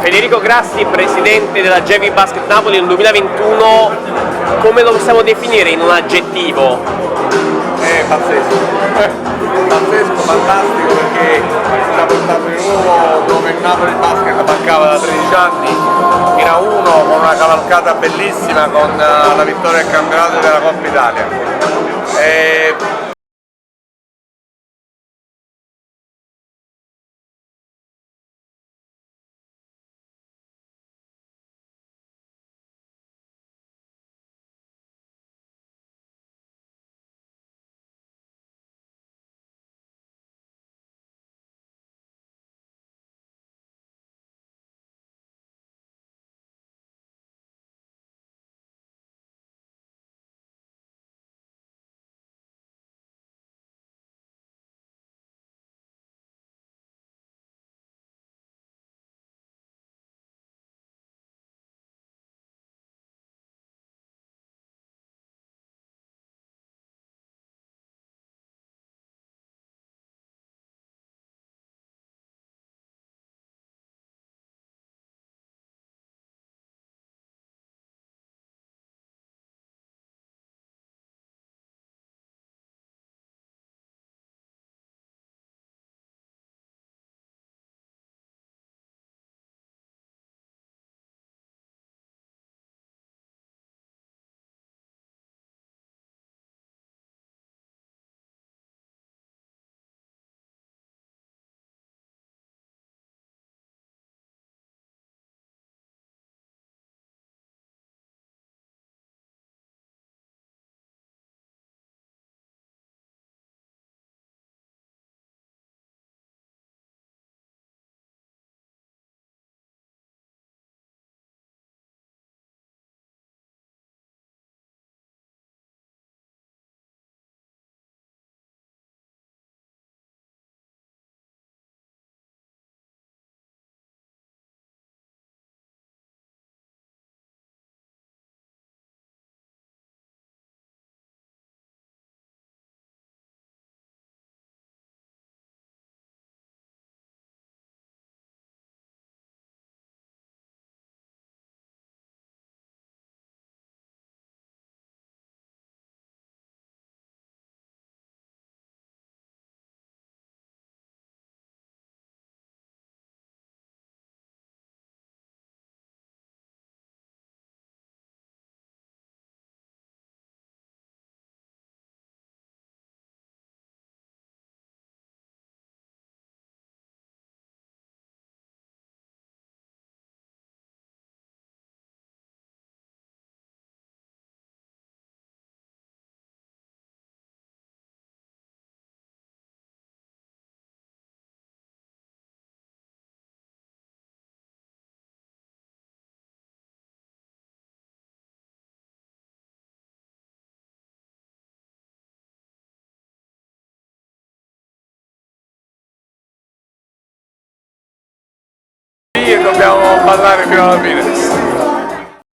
Federico Grassi, presidente della Gevi Basket Napoli nel 2021, come lo possiamo definire in un aggettivo? È pazzesco, pazzesco, fantastico, perché ci ha portato di nuovo dove il Napoli Basket mancava da 13 anni, in A1 con una cavalcata bellissima con la vittoria del campionato della Coppa Italia. E dobbiamo ballare fino alla fine.